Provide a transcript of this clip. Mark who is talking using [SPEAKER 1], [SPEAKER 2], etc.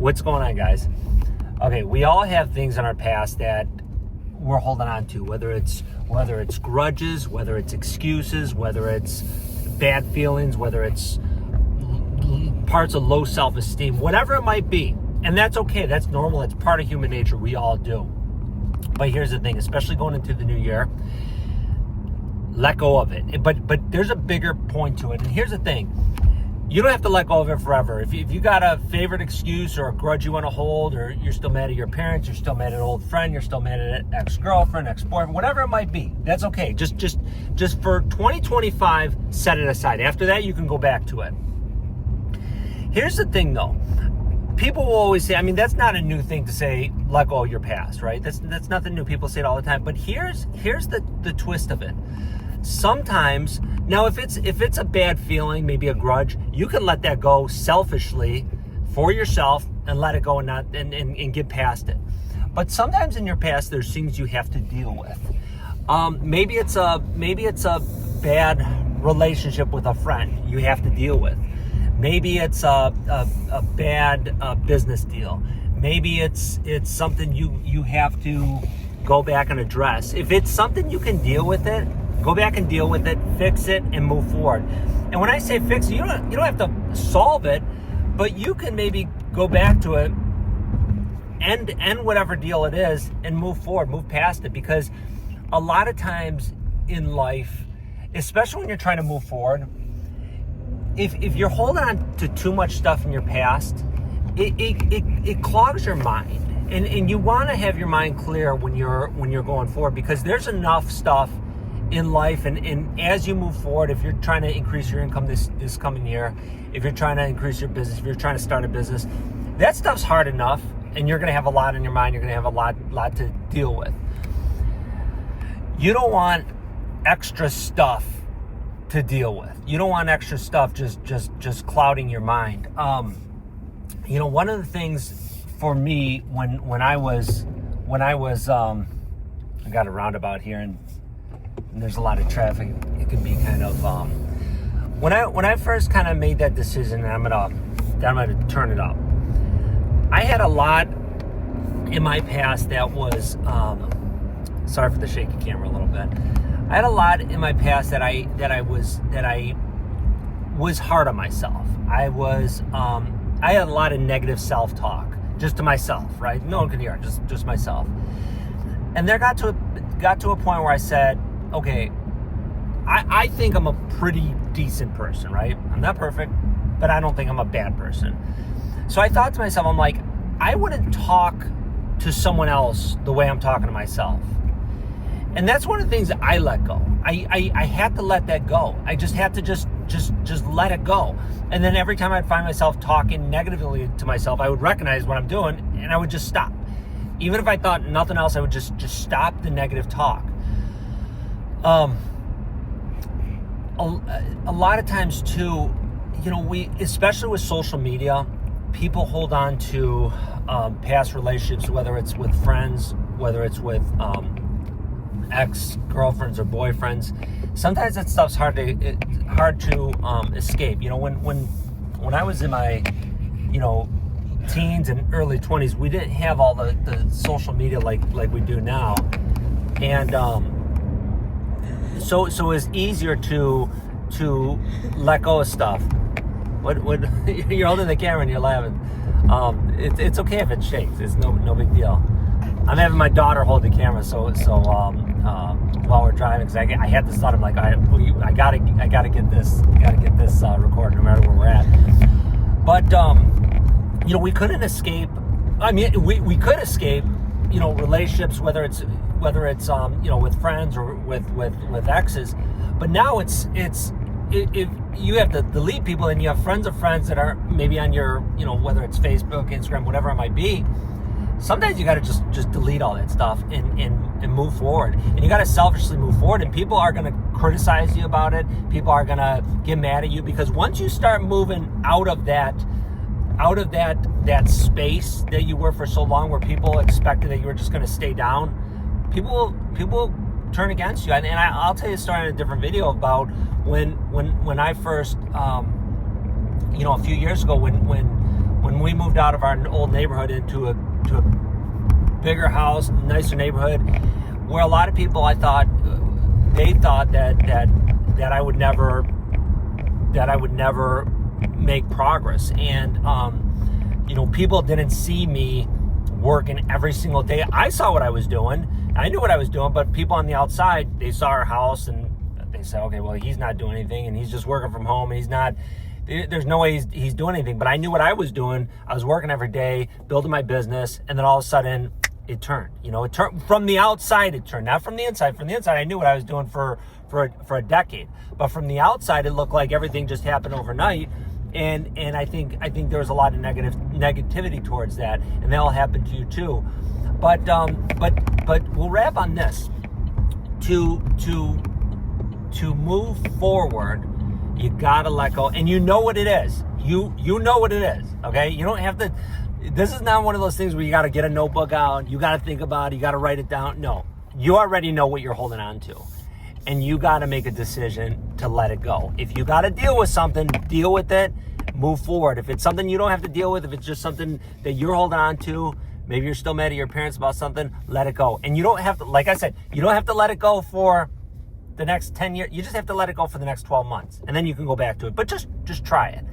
[SPEAKER 1] What's going on, guys? Okay, we all have things in our past that we're holding on to, whether it's grudges, whether it's excuses, whether it's bad feelings, whether it's parts of low self-esteem, whatever it might be. And that's okay. That's normal. It's part of human nature. We all do. But here's the thing, especially going into the new year, let go of it. But there's a bigger point to it. And here's the thing. You don't have to let go of it forever. If you got a favorite excuse or a grudge you want to hold, or you're still mad at your parents, you're still mad at an old friend, you're still mad at an ex-girlfriend, ex-boyfriend, whatever it might be, that's okay. Just for 2025, set it aside. After that, you can go back to it. Here's the thing, though. People will always say, I mean, that's not a new thing to say, let go of your past, right? That's nothing new. People say it all the time. But here's the twist of it. Sometimes, now if it's a bad feeling, maybe a grudge, you can let that go selfishly for yourself and let it go and get past it. But sometimes in your past, there's things you have to deal with. Maybe it's a bad relationship with a friend you have to deal with. Maybe it's a bad business deal. Maybe it's something you have to go back and address. If it's something you can deal with it, go back and deal with it, fix it, and move forward. And when I say fix it, you don't have to solve it, but you can maybe go back to it, end whatever deal it is, and move forward, move past it. Because a lot of times in life, especially when you're trying to move forward, if you're holding on to too much stuff in your past, it clogs your mind. And you want to have your mind clear when you're going forward, because there's enough stuff in life, and as you move forward, if you're trying to increase your income this coming year, if you're trying to increase your business, if you're trying to start a business, that stuff's hard enough, and you're going to have a lot in your mind. You're going to have a lot to deal with. You don't want extra stuff to deal with. You don't want extra stuff just clouding your mind. One of the things for me when I was I got a roundabout here and there's a lot of traffic. It could be kind of when I first kind of made that decision, and I'm gonna turn it up. I had a lot in my past that was sorry for the shaky camera a little bit. I had a lot in my past that I was hard on myself. I had a lot of negative self-talk just to myself, right? No one could hear it, just myself. And there got to a point where I said, okay, I think I'm a pretty decent person, right? I'm not perfect, but I don't think I'm a bad person. So I thought to myself, I'm like, I wouldn't talk to someone else the way I'm talking to myself. And that's one of the things that I let go. I had to let that go. I just had to just let it go. And then every time I'd find myself talking negatively to myself, I would recognize what I'm doing and I would just stop. Even if I thought nothing else, I would just stop the negative talk. A lot of times too, we, especially with social media, people hold on to past relationships, whether it's with friends, whether it's with ex-girlfriends or boyfriends. Sometimes that stuff's hard to escape. When I was in my teens and early 20s, we didn't have all the social media like we do now, and so it was easier to let go of stuff. What you're holding the camera and you're laughing. It's okay if it shakes. It's no big deal. I'm having my daughter hold the camera, so while we're driving, because I had this thought. I'm like, I gotta get this recorded no matter where we're at. But we couldn't escape. I mean, we could escape, relationships, whether it's with friends or with exes. But now it's if you have to delete people, and you have friends of friends that are maybe on your, whether it's Facebook, Instagram, whatever it might be. Sometimes you got to just delete all that stuff and move forward. And you got to selfishly move forward. And people are going to criticize you about it. People are going to get mad at you, because once you start moving out of that space that you were for so long, where people expected that you were just going to stay down, people turn against you. And I'll tell you a story in a different video about when I first, a few years ago, when when we moved out of our old neighborhood to a bigger house, nicer neighborhood, where a lot of people, I thought, they thought that I would never make progress. And people didn't see me working every single day. I saw what I was doing. I knew what I was doing, but people on the outside, they saw our house and they said, okay, well, he's not doing anything and he's just working from home and there's no way he's doing anything. But I knew what I was doing. I was working every day, building my business, and then all of a sudden it turned. It turned from the outside, it turned, not from the inside. From the inside, I knew what I was doing for a decade. But from the outside, it looked like everything just happened overnight. And I think there was a lot of negativity towards that, and that'll happen to you too. But we'll wrap on this. To move forward, you gotta let go, and you know what it is. You know what it is. Okay, you don't have to. This is not one of those things where you gotta get a notebook out. You gotta think about it. You gotta write it down. No, you already know what you're holding on to. And you got to make a decision to let it go. If you got to deal with something, deal with it, move forward. If it's something you don't have to deal with, if it's just something that you're holding on to, maybe you're still mad at your parents about something, let it go. And you don't have to, like I said, you don't have to let it go for the next 10 years. You just have to let it go for the next 12 months. And then you can go back to it. But just try it.